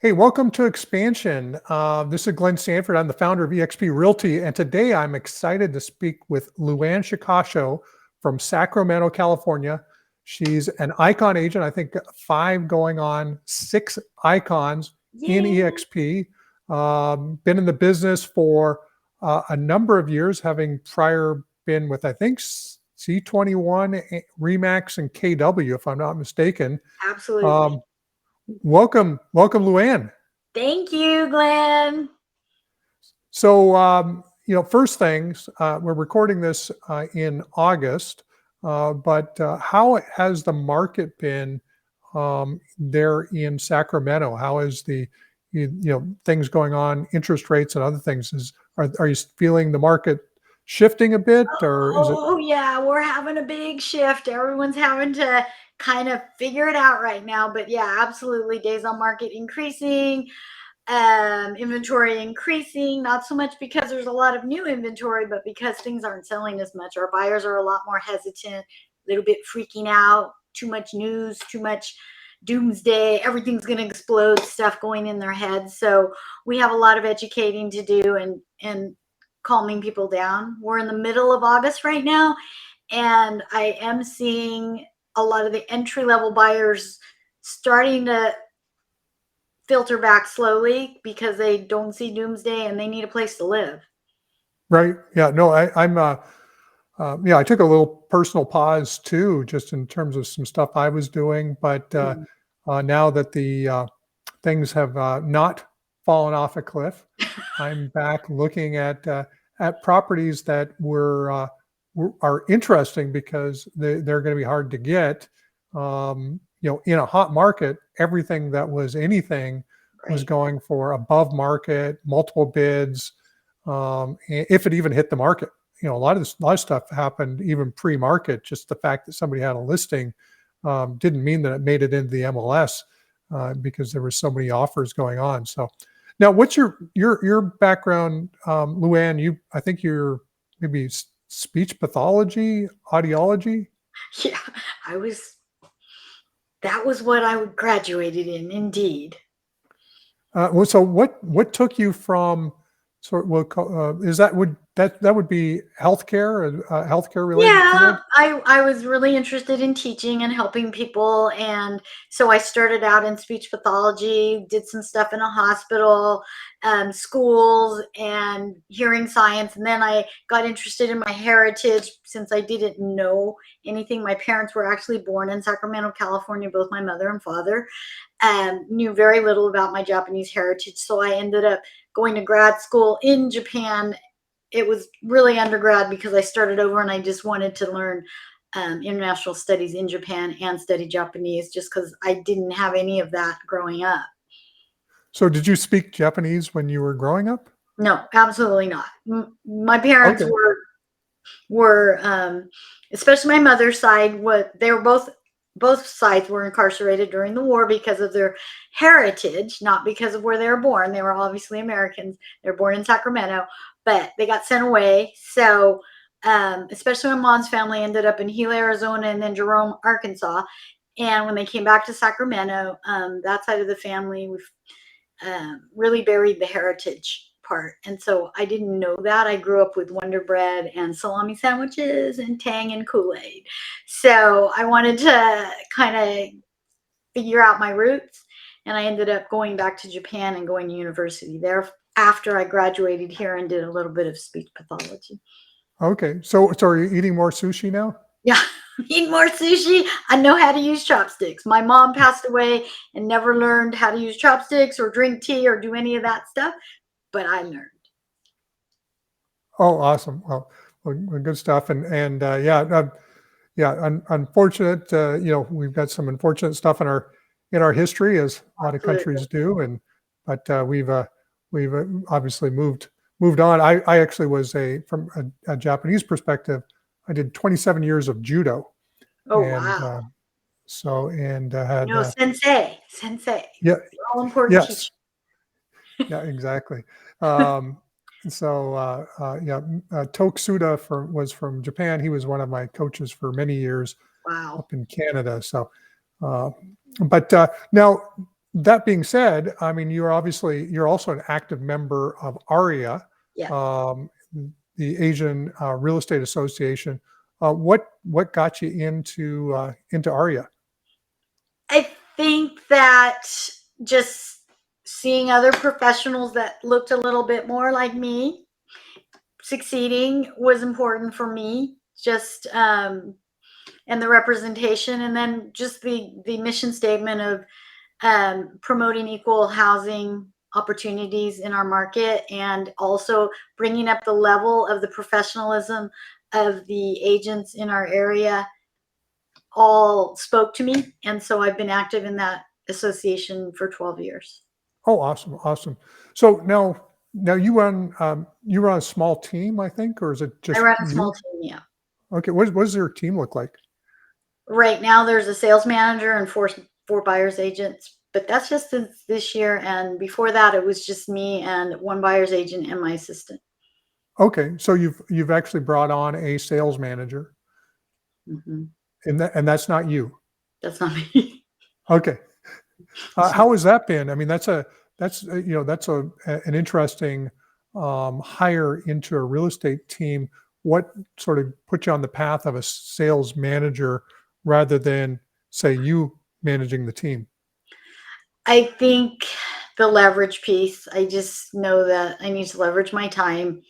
Hey, welcome to Expansion. This is Glenn Sanford. I'm the founder of eXp Realty, and today I'm excited to speak with LuAnn Shikasho from Sacramento, California. She's an ICON agent, I think 5 going on 6 icons in Yay. eXp. Been in the business for a number of years, having prior been with, I think, C21, Remax, and KW, if I'm not mistaken. Absolutely. Welcome, LuAnn. Thank you, Glenn. So, first things, we're recording this in August, but how has the market been there in Sacramento? How is things going on, interest rates and other things? Are you feeling the market shifting a bit, or is it? Oh, yeah, we're having a big shift. Everyone's having to kind of figure it out right now. But yeah, absolutely. Days on market increasing, inventory increasing, not so much because there's a lot of new inventory, but because things aren't selling as much. Our buyers are a lot more hesitant, a little bit freaking out, too much news, too much doomsday, everything's going to explode stuff going in their heads. So we have a lot of educating to do and calming people down. We're in the middle of August right now, and I am seeing a lot of the entry level buyers starting to filter back slowly because they don't see doomsday and they need a place to live. Right? Yeah. No, I took a little personal pause too, just in terms of some stuff I was doing. But now that the things have not fallen off a cliff, I'm back looking at properties that are interesting because they're going to be hard to get. In a hot market, everything that was anything was Right. going for above market, multiple bids, if it even hit the market. A lot of stuff happened even pre-market. Just the fact that somebody had a listing didn't mean that it made it into the MLS because there were so many offers going on. So now, what's your background, LuAnn? I think you're maybe speech pathology, audiology. Yeah, that was what I graduated in, indeed. So what took you from is that would be healthcare, a healthcare related Yeah, field? I was really interested in teaching and helping people. And so I started out in speech pathology, did some stuff in a hospital, schools, and hearing science. And then I got interested in my heritage since I didn't know anything. My parents were actually born in Sacramento, California, both my mother and father, knew very little about my Japanese heritage. So I ended up going to grad school in Japan. It was really undergrad because I started over and I just wanted to learn international studies in Japan and study Japanese just because I didn't have any of that growing up. So did you speak Japanese when you were growing up? No, absolutely not. My parents Okay. were especially my mother's side, they were both sides were incarcerated during the war because of their heritage, not because of where they were born. They were obviously Americans. They were born in Sacramento, but they got sent away. So especially my mom's family ended up in Gila, Arizona, and then Jerome, Arkansas. And when they came back to Sacramento, that side of the family, we've really buried the heritage part. And so I didn't know that. I grew up with Wonder Bread and salami sandwiches and Tang and Kool-Aid. So I wanted to kind of figure out my roots. And I ended up going back to Japan and going to university there after I graduated here and did a little bit of speech pathology. Okay. So are you eating more sushi now? Yeah, eat more sushi. I know how to use chopsticks. My mom passed away and never learned how to use chopsticks or drink tea or do any of that stuff, but I learned. Oh, awesome. Well, good stuff. And unfortunate. We've got some unfortunate stuff in our history, as a lot of Absolutely. countries do, but we've obviously moved on. I actually was from a Japanese perspective. I did 27 years of judo, Oh, and wow. had Sensei. yeah, All important teacher. yes, yeah, exactly. Um, Toksuda was from Japan. He was one of my coaches for many years Wow. up in Canada. So, but now that being said, I mean, you're also an active member of ARIA, Yeah. um, the Asian Real Estate Association. What got you into ARIA? I think that just seeing other professionals that looked a little bit more like me succeeding was important for me. Just and the representation, and then just the mission statement of promoting equal housing opportunities in our market, and also bringing up the level of the professionalism of the agents in our area, all spoke to me. And so I've been active in that association for 12 years. Oh, awesome, awesome. So now you run a small team, I think, or is it I just run a small you? team, yeah. Okay, what does your team look like? Right now, there's a sales manager and four buyer's agents, but that's just since this year. And before that, it was just me and one buyer's agent and my assistant. Okay, so you've actually brought on a sales manager, Hmm. and that's not you. That's not me. Okay, how has that been? I mean, that's an interesting hire into a real estate team. What sort of put you on the path of a sales manager rather than say you managing the team? I think the leverage piece, I just know that I need to leverage my time.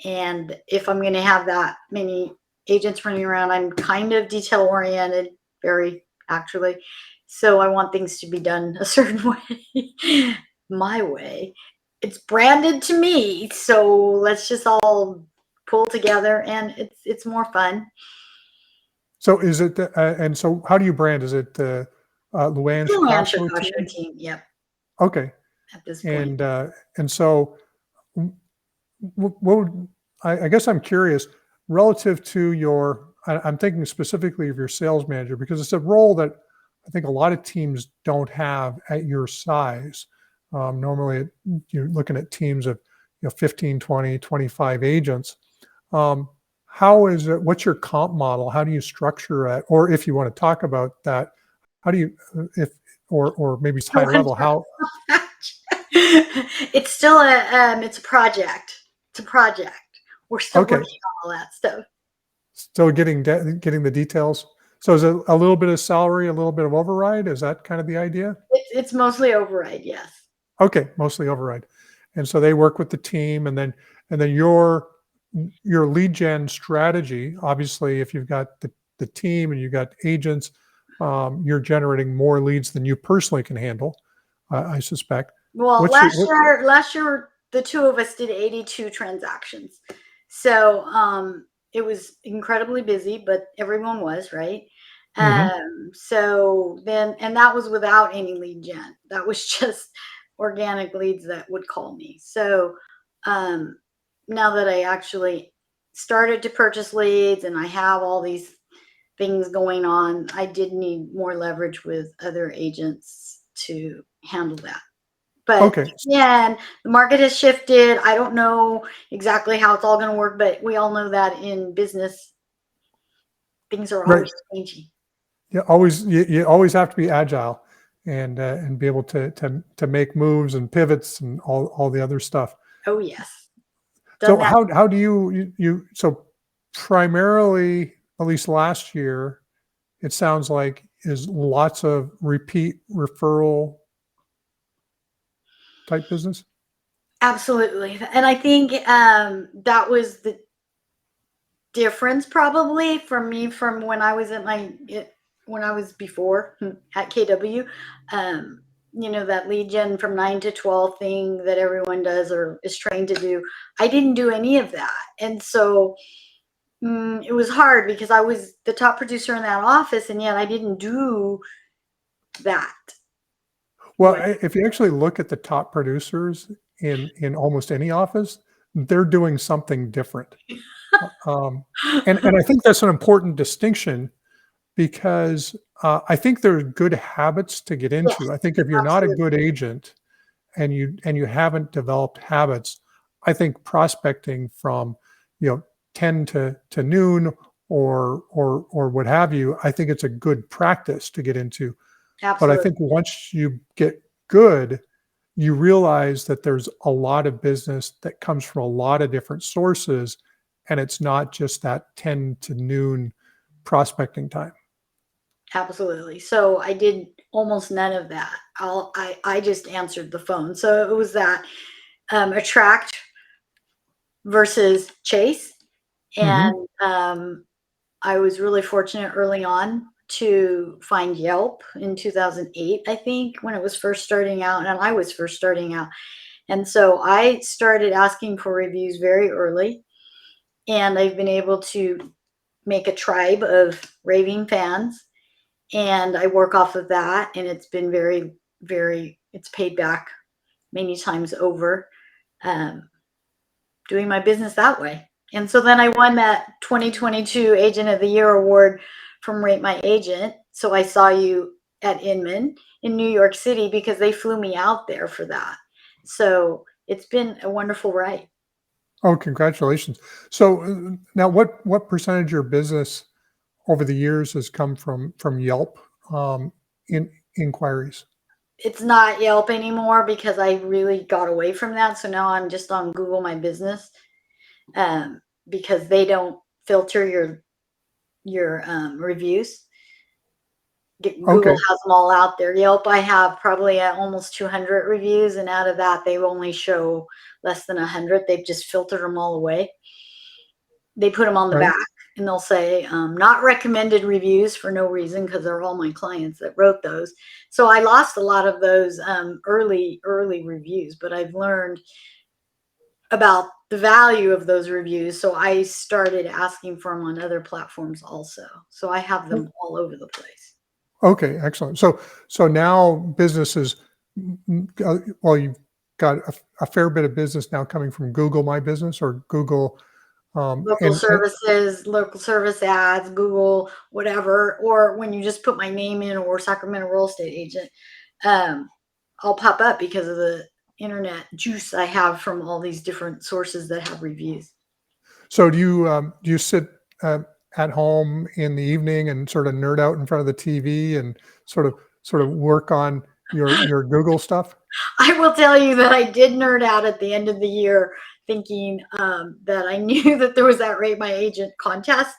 And if I'm going to have that many agents running around, I'm kind of detail oriented, very actually. So I want things to be done a certain way, my way. It's branded to me, so let's just all pull together, and it's more fun. So is it, and so how do you brand? Is it LuAnn LuAnn Shikasho Shikasho team? team, yep, Okay, at this point. and so what would I guess I'm curious relative to I'm thinking specifically of your sales manager because it's a role that I think a lot of teams don't have at your size. Normally, you're looking at teams of 15, 20, 25 agents. Um, how is it? What's your comp model? How do you structure it? Or if you want to talk about that, how do you, if or maybe it's high level, how? It's still it's a project. It's a project. We're still Okay, working on all that stuff. still getting the details. So is it a little bit of salary, a little bit of override? Is that kind of the idea? It's mostly override, yes. Okay, mostly override. And so they work with the team, and then your lead gen strategy. Obviously, if you've got the team and you've got agents, you're generating more leads than you personally can handle. I suspect. Well, What's your what? last year the two of us did 82 transactions. So it was incredibly busy, but everyone was, right? Mhm. So then, and that was without any lead gen. That was just organic leads that would call me. So um, now that I actually started to purchase leads and I have all these things going on, I did need more leverage with other agents to handle that. But Okay, yeah, the market has shifted. I don't know exactly how it's all going to work, but we all know that in business, things are right. always changing. You always have to be agile and be able to make moves and pivots and all the other stuff. Oh, yes. So Done that. how do you so primarily, at least last year, it sounds like is lots of repeat referral type business? Absolutely. And I think that was the difference probably for me from when I was when I was before at KW. Um, that lead gen from 9 to 12 thing that everyone does or is trained to do. I didn't do any of that. And so it was hard because I was the top producer in that office, and yet I didn't do that. Well, What? if you actually look at the top producers in almost any office, they're doing something different. Um, and I think that's an important distinction because I think there are good habits to get into. Yes, I think if you're not a absolutely. good agent and you haven't developed habits, I think prospecting from 10 to noon or what have you, I think it's a good practice to get into. But I Absolutely. think once you get good, you realize that there's a lot of business that comes from a lot of different sources, and it's not just that 10 to noon prospecting time. Absolutely. So I did almost none of that. I just answered the phone. So it was that attract versus chase. Hmm. And I was really fortunate early on to find Yelp in 2008, I think, when it was first starting out, and I was first starting out. And so I started asking for reviews very early, and I've been able to make a tribe of raving fans, and I work off of that, and it's been very, very, it's paid back many times over, um, doing my business that way. And so then I won that 2022 Agent of the Year award from Rate My Agent. So I saw you at Inman in New York City because they flew me out there for that. So it's been a wonderful ride. Oh, congratulations. So now what percentage of your business over the years has come from Yelp in inquiries? It's not Yelp anymore because I really got away from that. So now I'm just on Google My Business, because they don't filter your reviews. Google Okay, has them all out there. Yelp, I have probably almost 200 reviews, and out of that, they only show less than 100. They've just filtered them all away. They put them on the right, back, and they'll say not recommended reviews for no reason because they're all my clients that wrote those. So I lost a lot of those early reviews, but I've learned about the value of those reviews. So I started asking for them on other platforms also. So I have them all over the place. okay, excellent. So now businesses, well, you've got a fair bit of business now coming from Google My Business or Google, Local and services, local service ads, Google, whatever, or when you just put my name in or Sacramento real estate agent, um, I'll pop up because of the internet juice I have from all these different sources that have reviews. so do you sit at home in the evening and sort of nerd out in front of the TV and sort of work on your Google stuff? I will tell you that I did nerd out at the end of the year thinking that I knew that there was that Rate My Agent contest,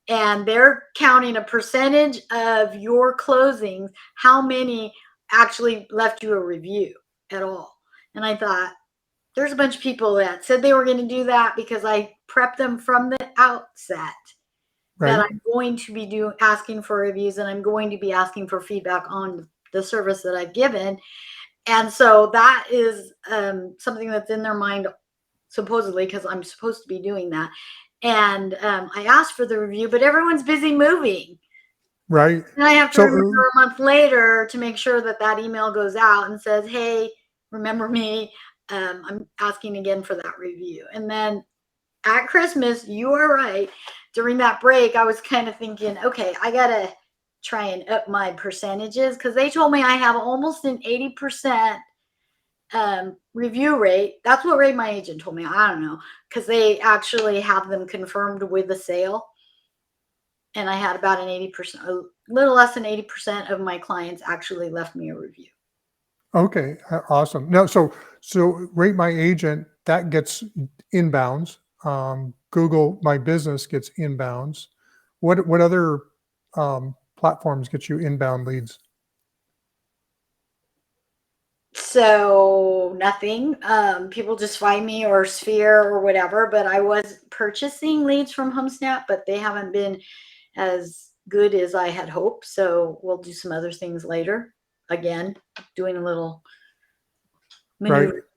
and they're counting a percentage of your closings, how many actually left you a review at all. And I thought, there's a bunch of people that said they were going to do that because I prepped them from the outset that Right, I'm going to be asking for reviews, and I'm going to be asking for feedback on the service that I've given. And so that is something that's in their mind, supposedly, because I'm supposed to be doing that. And I asked for the review, but everyone's busy moving. right. And I have to So remember a month later to make sure that that email goes out and says, hey, remember me. I'm asking again for that review. And then at Christmas, you are right. During that break, I was kind of thinking, okay, I got to try and up my percentages because they told me I have almost an 80% review rate. That's what Rate My Agent told me. I don't know, because they actually have them confirmed with the sale. And I had about an 80%, a little less than 80% of my clients actually left me a review. okay, awesome. No, so Rate My Agent that gets inbounds. Google My Business gets inbounds. What other platforms get you inbound leads? So nothing. People just find me or Sphere or whatever. But I was purchasing leads from HomeSnap, but they haven't been as good as I had hoped. So we'll do some other things later. Again, doing a little Right. maneuver.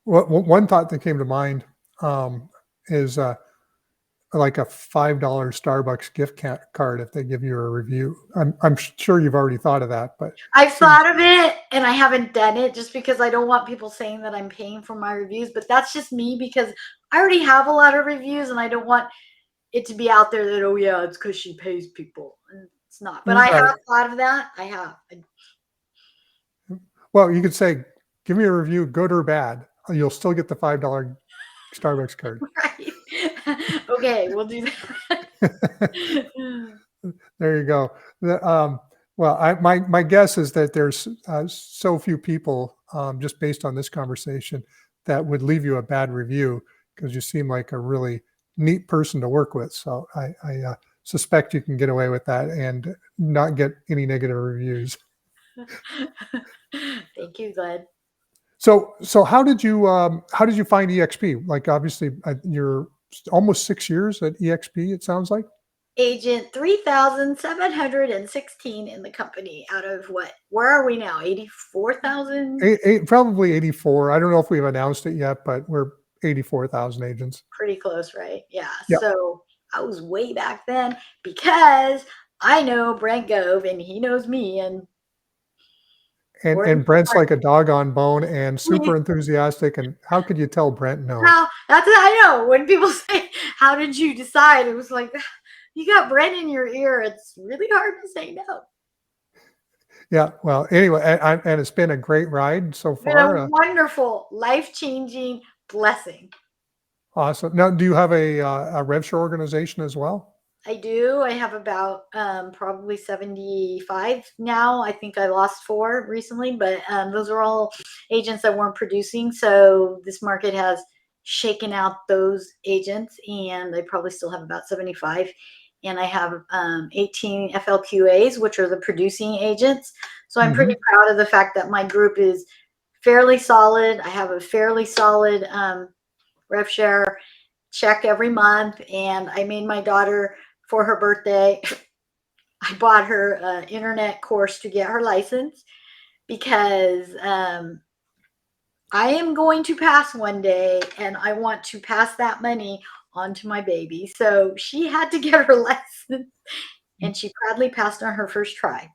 Well, one thought that came to mind is like a $5 Starbucks gift card if they give you a review. I'm sure you've already thought of that, but I've seems thought of it and I haven't done it just because I don't want people saying that I'm paying for my reviews. But that's just me because I already have a lot of reviews and I don't want it to be out there that, oh, yeah, it's because she pays people. And it's not. But I right. have thought of that. I have. Well, you could say, "Give me a review, good or bad." You'll still get the $5 Starbucks card. Right. Okay, we'll do that. There you go. The, Well, my guess is that there's so few people, just based on this conversation, that would leave you a bad review because you seem like a really neat person to work with. So I suspect you can get away with that and not get any negative reviews. Thank you, Glenn. So how did you find EXP? Like obviously you're almost 6 years at EXP. It sounds like Agent 3,716 in the company out of what? Where are we now? 84,000? probably 84. I don't know if we've announced it yet, but we're 84,000 agents. Pretty close, right? Yeah. Yeah. So I was way back then because I know Brent Gove and he knows me, and we're And Brent's like a dog on bone and super we, enthusiastic. And how could you tell Brent no? how that's what I know. When people say, "How did you decide?" It was like, you got Brent in your ear. It's really hard to say no. Yeah. Well, anyway, and it's been a great ride so It's been a far. wonderful, life-changing blessing. Awesome. Now, do you have a rev share organization as well? I do. I have about probably 75 now. I think I lost 4 recently, but those are all agents that weren't producing. So this market has shaken out those agents, and I probably still have about 75. And I have 18 FLQAs, which are the producing agents. So I'm pretty Hmm. proud of the fact that my group is fairly solid. I have a fairly solid rev share check every month, and I made my daughter, for her birthday, I bought her an internet course to get her license because I am going to pass one day and I want to pass that money on to my baby. So she had to get her license, and she proudly passed on her first try.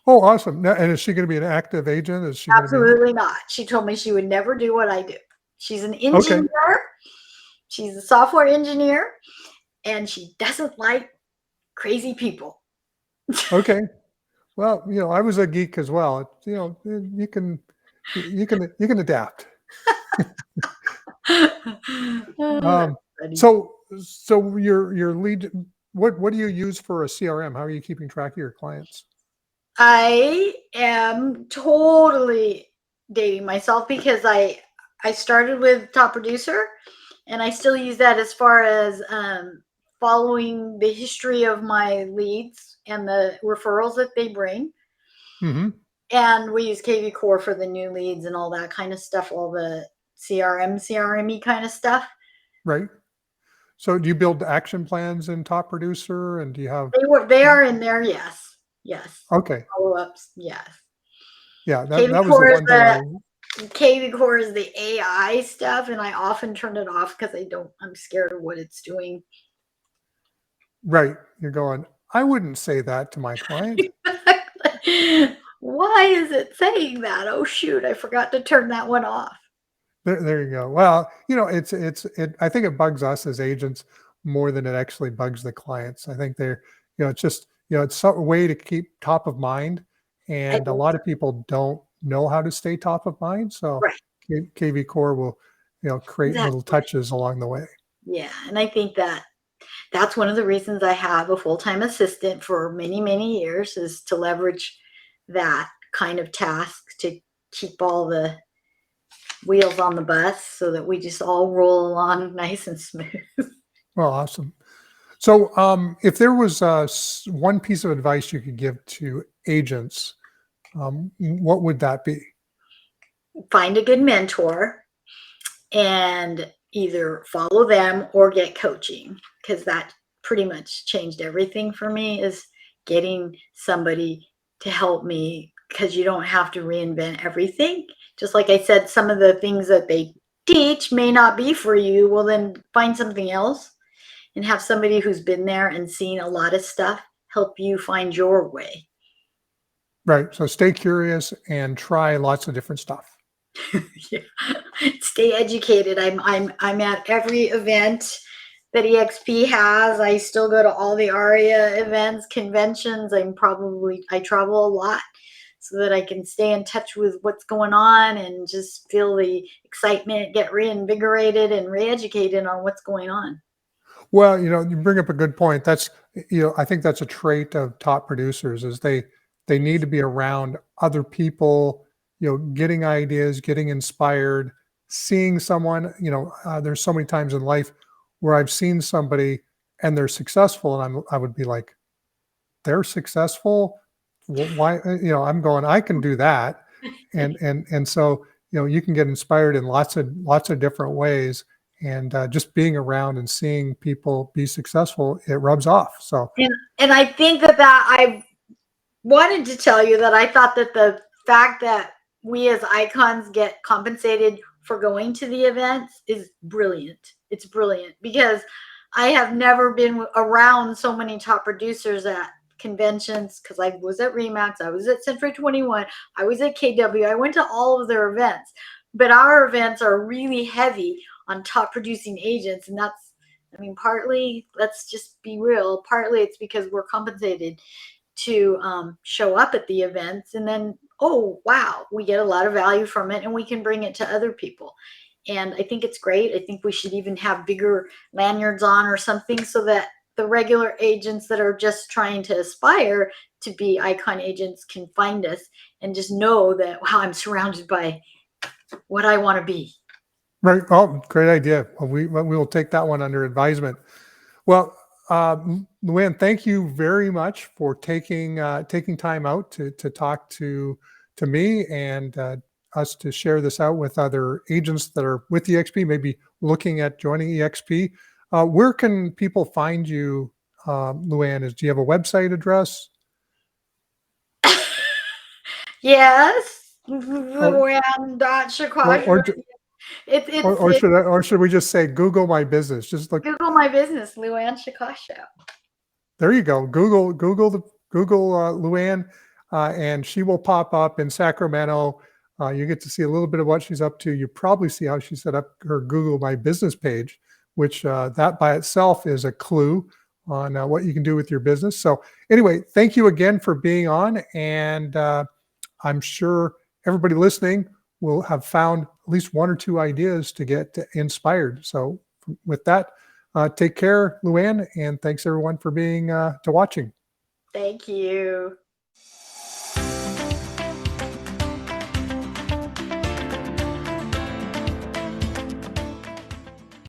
Oh, awesome. Now, and is she going to be an active agent? Is she going to be? Absolutely not. She told me she would never do what I do. She's an Okay. engineer. She's a software engineer, and she doesn't like crazy people. Okay. Well, I was a geek as well. You can adapt. Oh, that's Um, funny. so your lead, what do you use for a CRM? How are you keeping track of your clients? I am totally dating myself because I started with Top Producer, and I still use that as far as following the history of my leads and the referrals that they bring. Hmm. And we use KV Core for the new leads and all that kind of stuff, all the CRME kind of stuff. Right. So do you build action plans in Top Producer, and do you have? They are in there, yes. Yes. Okay. Follow-ups, yes. Yeah, that KV that was the Core is one thing the KV Core is the AI stuff, and I often turn it off because I'm scared of what it's doing. right. You're going, I wouldn't say that to my client. Why is it saying that? Oh shoot, I forgot to turn that one off. There you go. Well, I think it bugs us as agents more than it actually bugs the clients. I think it's just, it's a way to keep top of mind. I And a think lot so. of people don't know how to stay top of mind. So Right. KV Core will, create little Exactly. touches along the way. Yeah. And I think that's one of the reasons I have a full-time assistant for many, many years, is to leverage that kind of task to keep all the wheels on the bus so that we just all roll along nice and smooth. Well, awesome. So, if there was one piece of advice you could give to agents, what would that be? Find a good mentor and either follow them or get coaching, because that pretty much changed everything for me, is getting somebody to help me, because you don't have to reinvent everything. Just like I said, some of the things that they teach may not be for you. Well, then find something else and have somebody who's been there and seen a lot of stuff help you find your way. Right. So stay curious and try lots of different stuff. Yeah. Stay educated. I'm at every event that EXP has. I still go to all the ARIA events, conventions. I travel a lot so that I can stay in touch with what's going on and just feel the excitement, get reinvigorated and re-educated on what's going on. Well, you bring up a good point. I think that's a trait of top producers is they They need to be around other people, getting ideas, getting inspired, seeing someone, there's so many times in life where I've seen somebody and they're successful, and I would be like, they're successful. Why, I'm going, I can do that. And so, you can get inspired in lots of different ways. And just being around and seeing people be successful, it rubs off. So, and I think that I wanted to tell you that I thought that the fact that we as icons get compensated for going to the events is brilliant. It's brilliant because I have never been around so many top producers at conventions, because I was at Remax, I was at Century 21, I was at KW, I went to all of their events, but our events are really heavy on top producing agents. And that's, I mean, partly, let's just be real, partly it's because we're compensated to show up at the events, and then, oh wow, we get a lot of value from it and we can bring it to other people. And I think it's great. I think we should even have bigger lanyards on or something, so that the regular agents that are just trying to aspire to be icon agents can find us and just know that, wow, I'm surrounded by what I want to be. right. Oh, great idea. Well, we will take that one under advisement. Well, LuAnn, thank you very much for taking time out to talk to me and us to share this out with other agents that are with EXP, maybe looking at joining EXP. Where can people find you, LuAnn? Do you have a website address? Yes, Or, LuAnn or, Shikasho. or, It's or should we just say Google my business? Just look. Google my business, LuAnn Shikasho. There you go. Google LuAnn, and she will pop up in Sacramento. You get to see a little bit of what she's up to. You probably see how she set up her Google My Business page, which that by itself is a clue on what you can do with your business. So anyway, thank you again for being on, and I'm sure everybody listening will have found at least one or two ideas to get inspired. So with that, take care, LuAnn, and thanks everyone for being to watching. Thank you.